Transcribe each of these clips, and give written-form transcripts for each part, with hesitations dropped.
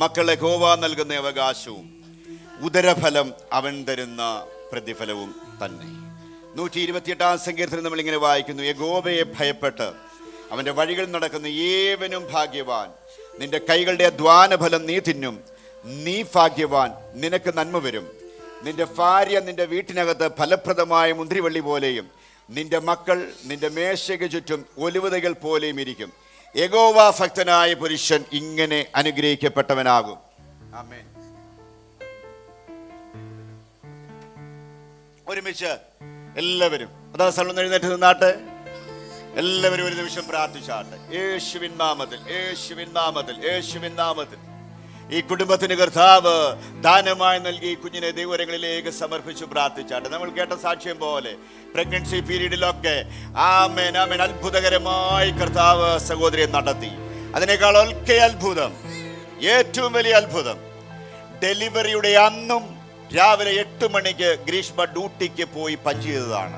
മക്കളെ യഹോവ നൽകുന്ന അവകാശവും ഉദരഫലം അവൻ തരുന്ന പ്രതിഫലവും തന്നെ. 128 സങ്കീർത്തനം നമ്മളിങ്ങനെ വായിക്കുന്നു, യഹോവയെ ഭയപ്പെട്ട് അവൻ്റെ വഴികൾ നടക്കുന്ന ഏവനും ഭാഗ്യവാൻ. നിന്റെ കൈകളുടെ അധ്വാനഫലം നീ തിന്നും, നീ ഭാഗ്യവാൻ, നിനക്ക് നന്മ വരും. നിന്റെ ഭാര്യ നിന്റെ വീട്ടിനകത്ത് ഫലപ്രദമായ മുന്തിരിവള്ളി പോലെയും നിന്റെ മക്കൾ നിന്റെ മേശയ്ക്ക് ചുറ്റും ഒലിവുതകൾ പോലെയും ഇരിക്കും. യഹോവ ഭക്തനായ പുരുഷൻ ഇങ്ങനെ അനുഗ്രഹിക്കപ്പെട്ടവനാകും. ആമേൻ. ഒരുമിച്ച് എല്ലാവരും അതാ സ്ഥലം എഴുന്നേറ്റ് നിന്നാട്ടെ. എല്ലാവരും ഒരു നിമിഷം പ്രാർത്ഥിച്ചാട്ടെ. യേശുവിൻ നാമത്തിൽ, യേശുവിൻ നാമത്തിൽ, യേശുവിൻ നാമത്തിൽ ഈ കുടുംബത്തിന് കർത്താവ് ദാനമായി നൽകി കുഞ്ഞിനെ ദൈവങ്ങളിലേക്ക് സമർപ്പിച്ചു പ്രാർത്ഥിച്ചാട്ടെ. നമ്മൾ കേട്ട സാക്ഷ്യം പോലെ പ്രഗ്നൻസി പീരീഡിലൊക്കെ ആമേൻ ആമേൻ അത്ഭുതകരമായി കർത്താവ് സഹോദരിയെ നടത്തി. അതിനേക്കാൾ ഒക്കെ അത്ഭുതം, ഏറ്റവും വലിയ അത്ഭുതം, ഡെലിവറിയുടെ അന്നും രാവിലെ 8 മണിക്ക് ഗ്രീഷ്മ ഡ്യൂട്ടിക്ക് പോയി പഞ്ച് ചെയ്തതാണ്.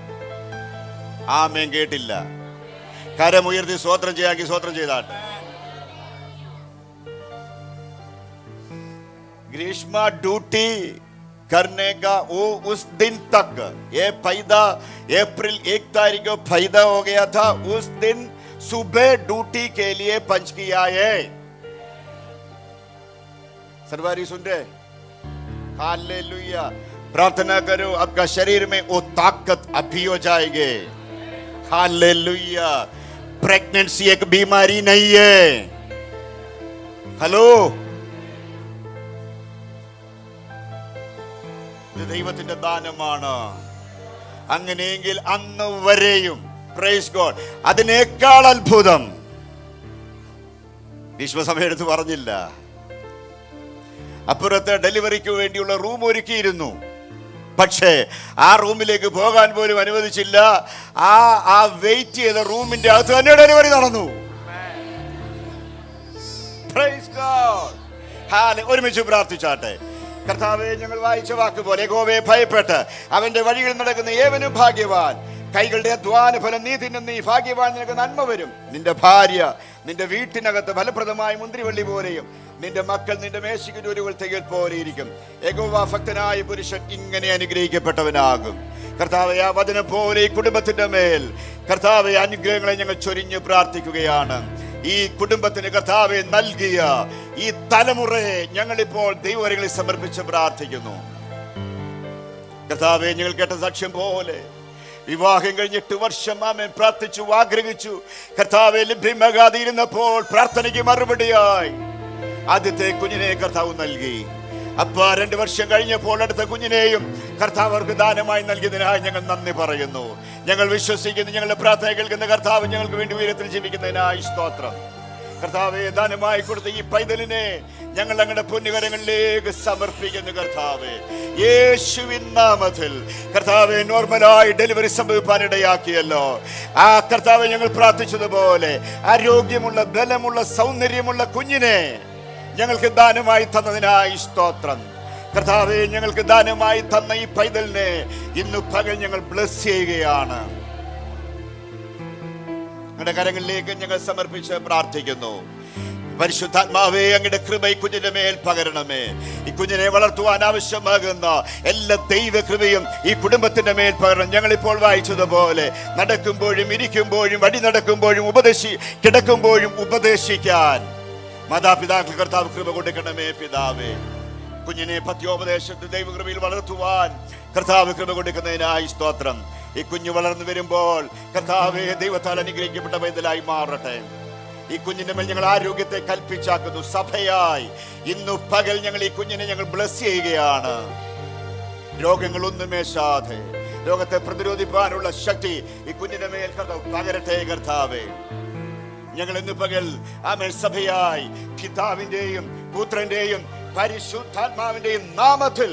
ആമേൻ. കേട്ടില്ല? കരമുയർത്തി സ്വോത്രം ചെയ്യാക്കി സ്വോത്രം ചെയ്താട്ടെ. ग्रीष्मा ड्यूटी करने का वो उस दिन तक, ये पैदा अप्रैल 1 तारीख को पैदा हो गया था, उस दिन सुबह ड्यूटी के लिए पंच किया है. सरवारी सुन रहे? हालेलुया. प्रार्थना करो आपका शरीर में वो ताकत अभी हो जाएगी. हालेलुया. प्रेगनेंसी एक बीमारी नहीं है. हेलो, ദൈവത്തിന്റെ ദാനമാണ്. അങ്ങനെയെങ്കിൽ അന്ന് വരെയും പ്രൈസ് ഗോഡ്, അതിനേക്കാൾ അത്ഭുതം സമയം എടുത്ത് പറഞ്ഞില്ല. അപ്പുറത്തെ ഡെലിവറിക്ക് വേണ്ടിയുള്ള റൂം ഒരുക്കിയിരുന്നു. പക്ഷേ ആ റൂമിലേക്ക് പോകാൻ പോലും അനുവദിച്ചില്ല. ആ വെയിറ്റ് ചെയ്ത റൂമിന്റെ അകത്ത് തന്നെ ഡെലിവറി നടന്നു. Praise God. ഒരുമിച്ച് പ്രാർത്ഥിച്ചാട്ടെ. കർത്താവേ, ഞങ്ങൾ വായിച്ച വാക്ക് പോലെ യഹോവയെ ഭയപ്പെട്ട് അവന്റെ വഴികളിൽ നടക്കുന്ന ഏവനും ഭാഗ്യവാൻ. കൈകളുടെ അധ്വാന ഫലം നീ തിന്നും, നീ ഭാഗ്യവാൻ, നിനക്ക് നന്മ വരും. നിന്റെ ഭാര്യ നിന്റെ വീട്ടിനകത്ത് ഫലപ്രദമായ മുന്തിരിവള്ളി പോലെയും നിന്റെ മക്കൾ നിന്റെ മേശയ്ക്ക് ഒരു തയ്യൽ പോലെ ഇരിക്കും. യഹോവ ഭക്തനായ പുരുഷൻ ഇങ്ങനെ അനുഗ്രഹിക്കപ്പെട്ടവനാകും. കർത്താവേ, ആ വചനം പോലെ ഈ കുടുംബത്തിന്റെ മേൽ കർത്താവേ അനുഗ്രഹങ്ങളെ ഞങ്ങൾ ചൊരിഞ്ഞ് പ്രാർത്ഥിക്കുകയാണ്. ഈ കുടുംബത്തിന് കർത്താവെ നൽകിയ ഈ തലമുറയെ ഞങ്ങളിപ്പോൾ ദൈവങ്ങളിൽ സമർപ്പിച്ച് പ്രാർത്ഥിക്കുന്നു. കർത്താവെ, ഞങ്ങൾ കേട്ട സാക്ഷ്യം പോലെ വിവാഹം കഴിഞ്ഞ് 8 വർഷം ആമേൻ പ്രാർത്ഥിച്ചു, ആഗ്രഹിച്ചു. കർത്താവെ, ലഭ്യമാകാതിരുന്നപ്പോൾ പ്രാർത്ഥനയ്ക്ക് മറുപടിയായി ആദ്യത്തെ കുഞ്ഞിനെ കർത്താവ് നൽകി. അപ്പ 2 വർഷം കഴിഞ്ഞപ്പോൾ അടുത്ത കുഞ്ഞിനെയും കർത്താവ് അവർക്ക് ദാനമായി നൽകിയതിനായി ഞങ്ങൾ നന്ദി പറയുന്നു. ഞങ്ങൾ വിശ്വസിക്കുന്നു, ഞങ്ങളുടെ പ്രാർത്ഥന കേൾക്കുന്ന കർത്താവ് ഞങ്ങൾക്ക് വേണ്ടി ഉയരത്തിൽ ജീവിക്കുന്നതിനായി സ്തോത്രം. കർത്താവെ, ദാനമായി കൊടുത്ത ഈ പൈതലിനെ ഞങ്ങൾ ഞങ്ങളുടെ പൊന്നുകരങ്ങളിലേക്ക് സമർപ്പിക്കുന്നു. കർത്താവെ, യേശുവിൻ നാമത്തിൽ കർത്താവെ, നോർമലായി ഡെലിവറി സംഭവിക്കാനിടയാക്കിയല്ലോ. ആ കർത്താവെ, ഞങ്ങൾ പ്രാർത്ഥിച്ചതുപോലെ ആരോഗ്യമുള്ള, ബലമുള്ള, സൗന്ദര്യമുള്ള കുഞ്ഞിനെ ഞങ്ങൾക്ക് ദാനമായി തന്നതിനായി സ്തോത്രം. കർത്താവേ, ഞങ്ങൾക്ക് ദാനമായി തന്ന ഈ പൈതലിനെ ഇന്ന് പകൽ ഞങ്ങൾ ബ്ലസ് ചെയ്യുകയാണ്. ഞങ്ങളുടെ കരങ്ങളിലേക്ക് ഞങ്ങൾ സമർപ്പിച്ച് പ്രാർത്ഥിക്കുന്നു. പരിശുദ്ധാത്മാവേ, അങ്ങയുടെ കൃപ ഈ കുഞ്ഞിന്റെ മേൽ പകരണമേ. ഈ കുഞ്ഞിനെ വളർത്തുവാൻ ആവശ്യമാകുന്ന എല്ലാ ദൈവ കൃപയും ഈ കുടുംബത്തിന്റെ മേൽ പകരണം. ഞങ്ങളിപ്പോൾ വായിച്ചതുപോലെ നടക്കുമ്പോഴും ഇരിക്കുമ്പോഴും വഴി നടക്കുമ്പോഴും കിടക്കുമ്പോഴും ഉപദേശിക്കാൻ മാതാപിതാക്കൾ കർത്താവ് കൃപ കൊടുക്കണമേ. പിതാവേ, കുഞ്ഞിനെ പത്യോപദേശത്തിൽ ദൈവകൃപയിൽ വളർത്തുവാൻ കർത്താവ് കൃപ കൊടുക്കുന്നതിനായി സ്തോത്രം. ഈ കുഞ്ഞ് വളർന്നു വരുമ്പോൾ കർത്താവേ, ദൈവത്താൽ അനുഗ്രഹിക്കപ്പെട്ട പൈതലായി മാറട്ടെ. ഈ കുഞ്ഞിന്റെ മേൽ ഞങ്ങൾ ആരോഗ്യത്തെ കൽപ്പിച്ചാക്കുന്നു. സഭയായി ഇന്നു പകൽ ഞങ്ങൾ ഈ കുഞ്ഞിനെ ഞങ്ങൾ ബ്ലസ് ചെയ്യുകയാണ്. രോഗങ്ങളൊന്നും മേശാതെ രോഗത്തെ പ്രതിരോധിക്കാനുള്ള ശക്തി ഈ കുഞ്ഞിന്റെ മേൽ കർത്താവ് പകരട്ടെ. കർത്താവേ, ഞങ്ങൾ ഇന്ന് പകൽ ആമേൻ സഭയായി പിതാവിന്റെയും പുത്രന്റെയും പരിശുദ്ധാത്മാവിന്റെയും നാമത്തിൽ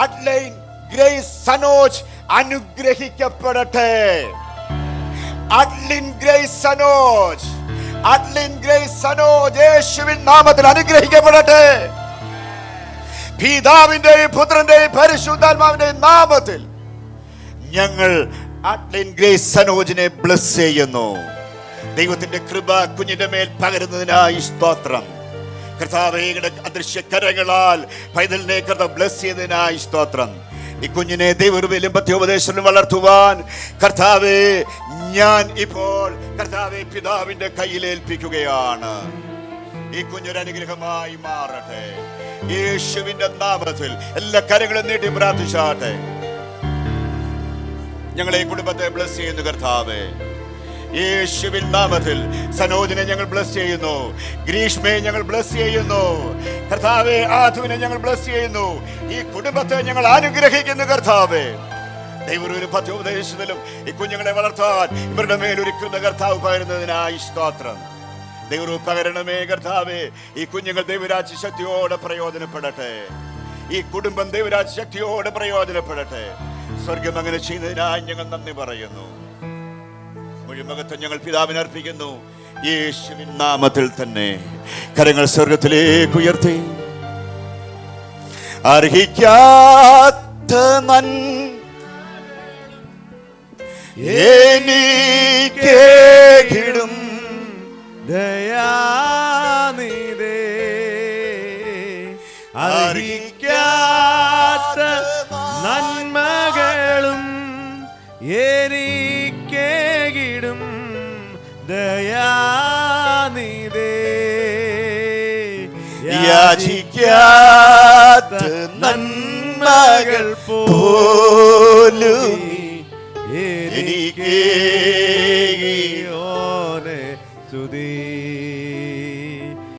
അഡ്ലൈൻ ഗ്രേസ് സനോജ് അനുഗ്രഹിക്കപ്പെടട്ടെ. Adeline Grace Sanoj, Adeline Grace Sanoj യേശുവിൻ നാമത്തിൽ അനുഗ്രഹിക്കപ്പെടട്ടെ. പിതാവിന്റെയും പുത്രന്റെയും പരിശുദ്ധാത്മാവിന്റെയും നാമത്തിൽ ഞങ്ങൾ അഡ്ലിൻ ഗ്രേസ് സനോജിനെ ബ്ലസ് ചെയ്യുന്നു. ദൈവത്തിന്റെ കൃപ കുഞ്ഞിന്റെ മേൽ പകരുന്നതിനായി സ്തോത്രം. കർത്താവേ, അദൃശ്യ കരങ്ങളാൽ പൈതലിനെ കർത്താവ് ബ്ലസ് ചെയ്തതിനായി സ്തോത്രം. ഈ കുഞ്ഞിനെ ദൈവകൃപയിലും പഥ്യോപദേശത്തിലും വളർത്തുവാൻ കർത്താവേ, ഞാൻ ഇപ്പോൾ കർത്താവേ പിതാവിന്റെ കയ്യിലേൽപ്പിക്കുകയാണ്. ഈ കുഞ്ഞൊരു അനുഗ്രഹമായി മാറട്ടെ. യേശുവിന്റെ നാമത്തിൽ എല്ലാ കരങ്ങളും നീട്ടി പ്രാർത്ഥിച്ചാട്ടെ. ഞങ്ങളെ ഈ കുടുംബത്തെ ബ്ലസ് ചെയ്യുന്നു കർത്താവേ. യേശുവിൻ നാമത്തിൽ സനോജിനെ ഞങ്ങൾ ബ്ലസ് ചെയ്യുന്നു. ഗ്രീഷ്മയെ ഞങ്ങൾ ബ്ലസ് ചെയ്യുന്നു കർത്താവേ. ആധുവിനെ ഞങ്ങൾ ബ്ലസ് ചെയ്യുന്നു. ഈ കുടുംബത്തെ ഞങ്ങൾ അനുഗ്രഹിക്കുന്നു കർത്താവേ. ദൈവം പഥ്യോപദേശത്തിലും ഈ കുഞ്ഞുങ്ങളെ വളർത്താൻ ഇവരുടെ മേലൊരുക്കുന്ന കർത്താവ് പകരുന്നതിനായി സ്തോത്രം. ദൈവം പകരണമേ കർത്താവേ. ഈ കുഞ്ഞുങ്ങൾ ദൈവരാജ്യ ശക്തിയോടെ പ്രയോജനപ്പെടട്ടെ. ഈ കുടുംബം ദൈവരാജ്യ ശക്തിയോടെ പ്രയോജനപ്പെടട്ടെ. സ്വർഗം അങ്ങനെ ചെയ്യുന്നതിനായി ഞങ്ങൾ നന്ദി പറയുന്നു. മുഴുമകത്വം ഞങ്ങൾ പിതാവിനെ അർപ്പിക്കുന്നു യേശുവിൻ നാമത്തിൽ തന്നെ. കരങ്ങൾ സ്വർഗത്തിലേക്ക് ഉയർത്തി. അർഹിക്കാത്ത എനിക്കേകിടും ദയാനിധേ, അർഹിക്കാത്ത നന്മകളും എനിക്കേകിടും ദയാനിധേ, യാചിക്കാത്ത നന്മകൾ